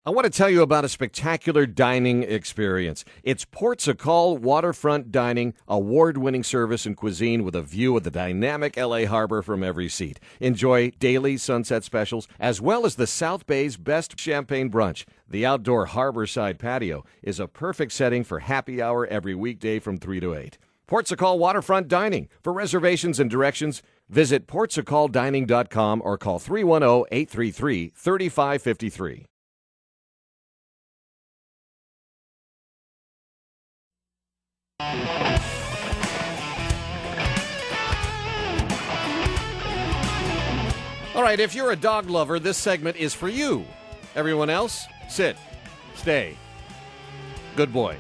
I want to tell you about a spectacular dining experience. It's Ports a Call Waterfront Dining, award-winning service and cuisine with a view of the dynamic L.A. harbor from every seat. Enjoy daily sunset specials, as well as the South Bay's best champagne brunch. The outdoor harborside patio is a perfect setting for happy hour every weekday from 3 to 8. Ports a Call Waterfront Dining. For reservations and directions, visit portsacalldining.com or call 310-833-3553. All right, if you're a dog lover, this segment is for you. Everyone else, sit, stay. Good boy.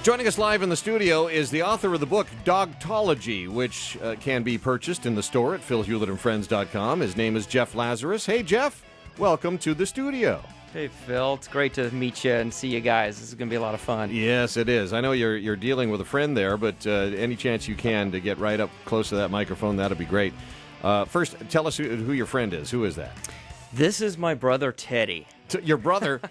Joining us live in the studio is the author of the book Dogtology, which can be purchased in the store at philhewlettandfriends.com. His name is Jeff Lazarus. Hey, Jeff, welcome to the studio. Hey, Phil. It's great to meet you and see you guys. This is going to be a lot of fun. Yes, it is. I know you're dealing with a friend there, but any chance you can to get right up close to that microphone, that'd be great. First, tell us who your friend is. Who is that? This is my brother, Teddy. Your brother?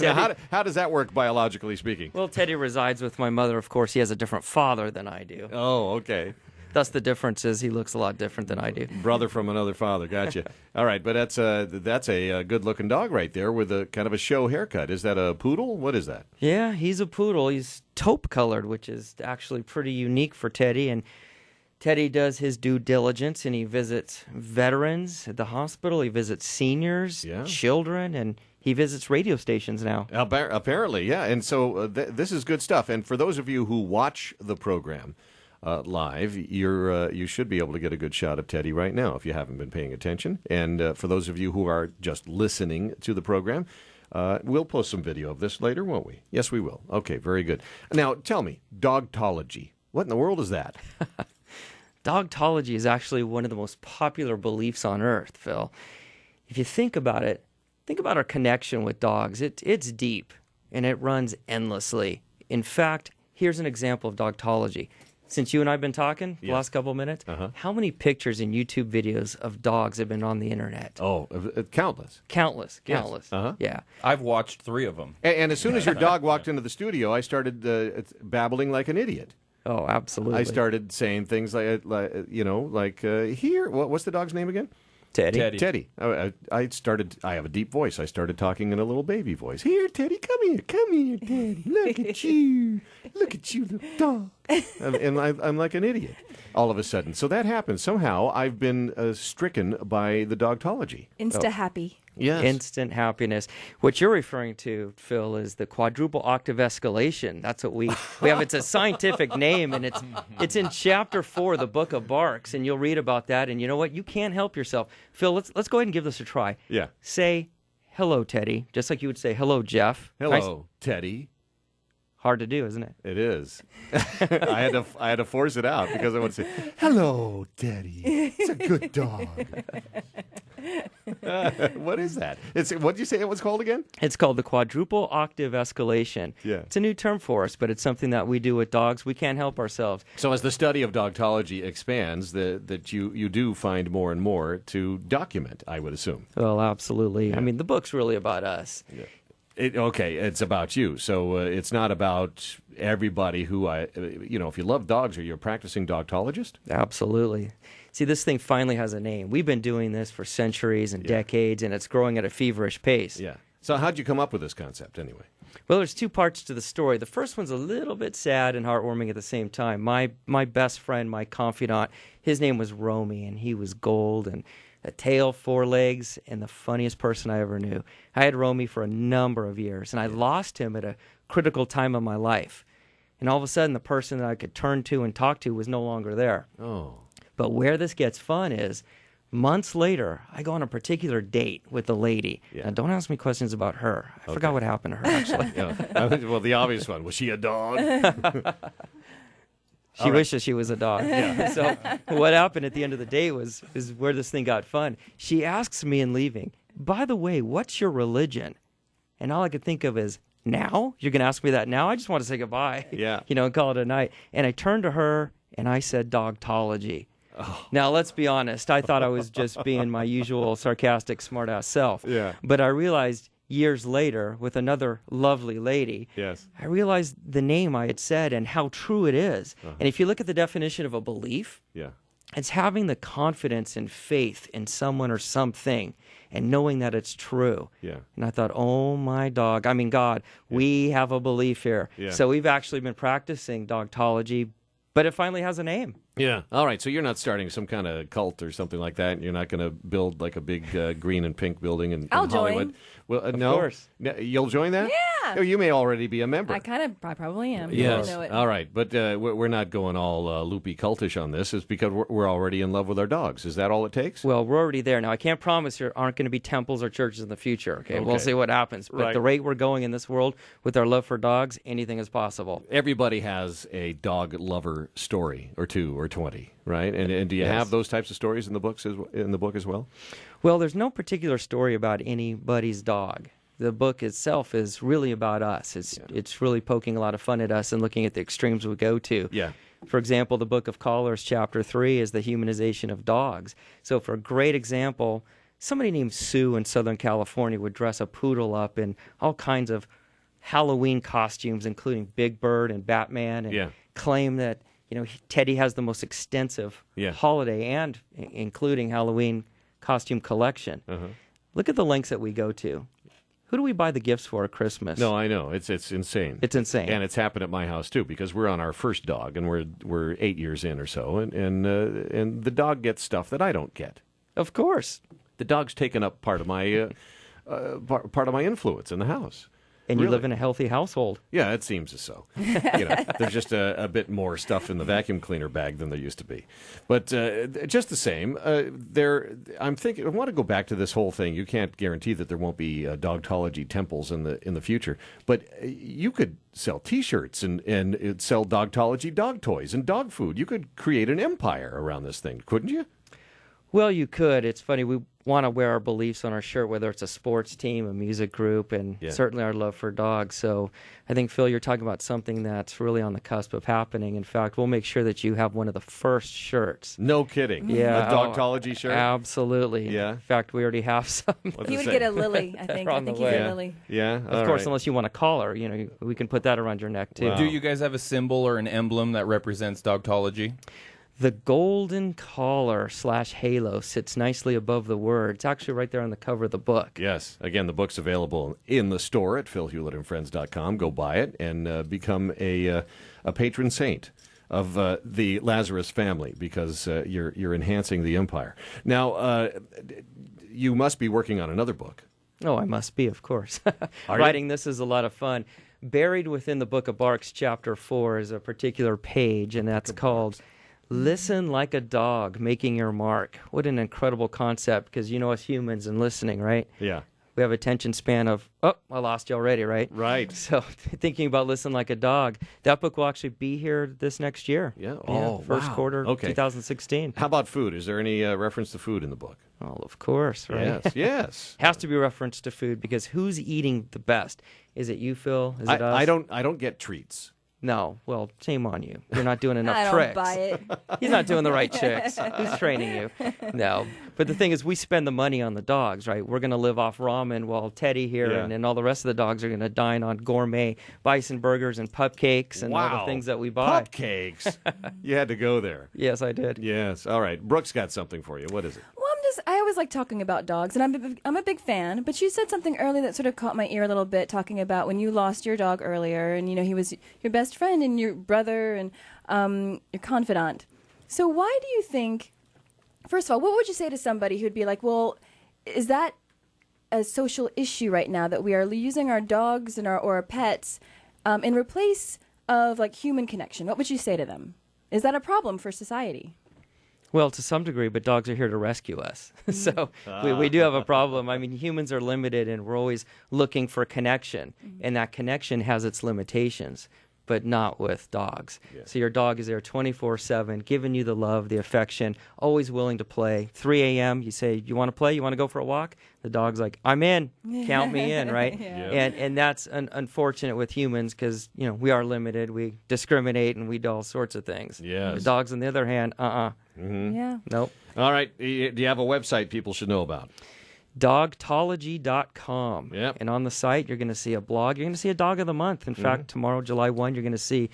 Now, how does that work, biologically speaking? Well, Teddy resides with my mother. Of course, he has a different father than I do. Oh, okay. Thus, the difference is he looks a lot different than I do. Brother from another father. Gotcha. All right, but that's a good-looking dog right there with a kind of a show haircut. Is that a poodle? What is that? Yeah, he's a poodle. He's taupe-colored, which is actually pretty unique for Teddy. And Teddy does his due diligence, and he visits veterans at the hospital. He visits seniors, children, and he visits radio stations now. Apparently, yeah. And so this is good stuff. And for those of you who watch the program live, you should be able to get a good shot of Teddy right now if you haven't been paying attention. And for those of you who are just listening to the program, we'll post some video of this later, won't we? Yes, we will. Okay, very good. Now, tell me, Dogtology. What in the world is that? Dogtology is actually one of the most popular beliefs on Earth, Phil. If you think about it, think about our connection with dogs. It's deep, and it runs endlessly. In fact, here's an example of Dogtology. Since you and I have been talking the last couple of minutes, how many pictures and YouTube videos of dogs have been on the internet? Oh, countless. Countless. Yes. Yeah. I've watched 3 of them. And as soon as your dog walked into the studio, I started babbling like an idiot. Oh, absolutely. I started saying things like here. What's the dog's name again? Teddy. I have a deep voice. I started talking in a little baby voice. Here, Teddy, come here, Teddy. Look at you, little dog. And I'm like an idiot all of a sudden. So that happened. Somehow I've been stricken by the Dogtology. Insta-happy. Yes. Instant happiness. What you're referring to, Phil, is the quadruple octave escalation. That's what we have. It's a scientific name, and it's in chapter 4 of the Book of Barks, and you'll read about that. And you know what? You can't help yourself. Phil, let's go ahead and give this a try. Yeah. Say hello, Teddy, just like you would say hello, Jeff. Hello, Teddy. Hard to do, isn't it? It is. I had to force it out because I want to say, hello, Teddy. It's a good dog. What is that? What did you say it was called again? It's called the quadruple octave escalation. Yeah. It's a new term for us, but it's something that we do with dogs. We can't help ourselves. So as the study of Dogtology expands, that you do find more and more to document, I would assume. Well, absolutely. Yeah. I mean, the book's really about us. Yeah. It's about you. So it's not about everybody who if you love dogs, are you a practicing dogtologist? Absolutely. See, this thing finally has a name. We've been doing this for centuries and decades, and it's growing at a feverish pace. Yeah. So how'd you come up with this concept anyway? Well, there's 2 parts to the story. The first one's a little bit sad and heartwarming at the same time. My best friend, my confidant, his name was Romy, and he was gold and a tail, 4 legs, and the funniest person I ever knew. I had Romy for a number of years, and I lost him at a critical time of my life. And all of a sudden, the person that I could turn to and talk to was no longer there. Oh. But where this gets fun is, months later, I go on a particular date with a lady. Yeah. Now, don't ask me questions about her. I forgot what happened to her, actually. Well, the obvious one. Was she a dog? She wishes she was a dog. Yeah. So what happened at the end of the day is where this thing got fun. She asks me in leaving, by the way, what's your religion? And all I could think of is, now? You're going to ask me that now? I just want to say goodbye. Yeah. And call it a night. And I turned to her and I said, Dogtology. Now, let's be honest. I thought I was just being my usual sarcastic, smart-ass self. Yeah. But I realized years later, with another lovely lady, Yes. I realized the name I had said and how true it is. And if you look at the definition of a belief, Yeah. it's having the confidence and faith in someone or something and knowing that it's true. Yeah. And I thought, oh, my dog. I mean, God, we have a belief here. Yeah. So we've actually been practicing Dogtology, but it finally has a name. Yeah. All right. So you're not starting some kind of cult or something like that. You're not going to build like a big green and pink building in I'll Hollywood. join. Well, Of no. course. No, you'll join that? Yeah. Oh, you may already be a member. I probably am. Yes. I know it. All right. But we're not going all loopy cultish on this. It's because we're already in love with our dogs. Is that all it takes? Well, we're already there. Now, I can't promise there aren't going to be temples or churches in the future. Okay, Okay. we'll see what happens. But Right. the rate we're going in this world with our love for dogs, anything is possible. Everybody has a dog lover story or 2 or 20, right? And do you have those types of stories in the book as well? Well, there's no particular story about anybody's dog. The book itself is really about us. It's really poking a lot of fun at us and looking at the extremes we go to. Yeah. For example, the Book of Callers, Chapter 3, is the humanization of dogs. So for a great example, somebody named Sue in Southern California would dress a poodle up in all kinds of Halloween costumes, including Big Bird and Batman, and claim that Teddy has the most extensive holiday and including Halloween costume collection. Look at the lengths that we go to. Who do we buy the gifts for at Christmas? No, I know. It's insane. It's insane. And it's happened at my house too, because we're on our first dog and we're 8 years in or so, and the dog gets stuff that I don't get. Of course. The dog's taken up part of my part of my influence in the house. And you live in a healthy household. Yeah, it seems as so. There's just a bit more stuff in the vacuum cleaner bag than there used to be. But just the same, I'm thinking. I want to go back to this whole thing. You can't guarantee that there won't be Dogtology temples in the future, but you could sell T-shirts and sell Dogtology dog toys and dog food. You could create an empire around this thing, couldn't you? Well, you could. It's funny. We want to wear our beliefs on our shirt, whether it's a sports team, a music group, and certainly our love for dogs. So I think, Phil, you're talking about something that's really on the cusp of happening. In fact, we'll make sure that you have one of the first shirts. No kidding. Yeah. A Dogtology shirt? Absolutely. Yeah. In fact, we already have some. He would get a lily, I think. I think he'd get a lily. Yeah. Of course, unless you want a collar, we can put that around your neck, too. Wow. Do you guys have a symbol or an emblem that represents Dogtology? The golden collar / halo sits nicely above the word. It's actually right there on the cover of the book. Yes. Again, the book's available in the store at philhewlettandfriends.com. Go buy it and become a patron saint of the Lazarus family, because you're enhancing the empire. Now, you must be working on another book. Oh, I must be, of course. Are Writing you? this is a lot of fun. Buried within the Book of Barks, Chapter 4, is a particular page, and that's called Listen Like a Dog, Making Your Mark. What an incredible concept, because you know us humans and listening, right? Yeah. We have a attention span of, oh, I lost you already, right? Right. So thinking about Listen Like a Dog, that book will actually be here this next year. Yeah. Oh, First wow. quarter Okay. 2016. How about food? Is there any reference to food in the book? Well, of course, right? Yes. Yes. Has to be reference to food, because who's eating the best? Is it you, Phil? Is it us? I don't get treats. No. Well, shame on you. You're not doing enough I don't tricks. buy it. He's not doing the right tricks. Who's training you? No. But the thing is, we spend the money on the dogs, right? We're going to live off ramen while Teddy here and all the rest of the dogs are going to dine on gourmet bison burgers and pup cakes and all the things that we buy. Cupcakes. You had to go there. Yes, I did. Yes. All right. Brooke's got something for you. What is it? Well, I always like talking about dogs, and I'm a big fan. But you said something earlier that sort of caught my ear a little bit, talking about when you lost your dog earlier, and he was your best friend and your brother and your confidant. So why do you think? First of all, what would you say to somebody who'd be like, "Well, is that a social issue right now that we are using our dogs and our pets in replace of like human connection?" What would you say to them? Is that a problem for society? Well, to some degree, but dogs are here to rescue us. So we do have a problem. I mean, humans are limited, and we're always looking for connection, and that connection has its limitations. but not with dogs. Yeah. So your dog is there 24/7, giving you the love, the affection, always willing to play. 3 a.m., you say, you want to play? You want to go for a walk? The dog's like, I'm in. Count me in, right? Yeah. And that's unfortunate with humans because, we are limited. We discriminate and we do all sorts of things. Yes. The dogs, on the other hand, Yeah. nope. All right. Do you have a website people should know about? Dogtology.com. Yep. And on the site, you're going to see a blog. You're going to see a dog of the month. In fact, tomorrow, July 1, you're going to see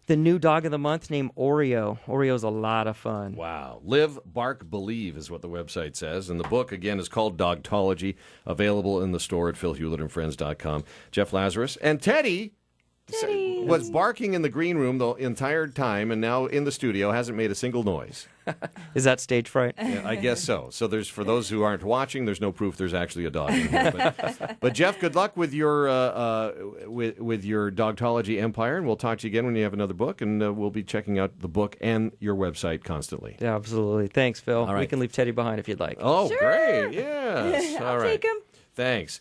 the new dog of the month named Oreo. Oreo's a lot of fun. Wow. Live, Bark, Believe is what the website says. And the book, again, is called Dogtology, available in the store at philhewlettandfriends.com. Jeff Lazarus. And Teddy was barking in the green room the entire time, and now in the studio hasn't made a single noise. Is that stage fright? Yeah, I guess so. So for those who aren't watching, there's no proof there's actually a dog in here. But Jeff, good luck with your with your Dogtology empire, and we'll talk to you again when you have another book, and we'll be checking out the book and your website constantly. Yeah, absolutely. Thanks, Phil. All right. We can leave Teddy behind if you'd like. Oh, Sure. great. Yes. I'll All right. take him. Thanks.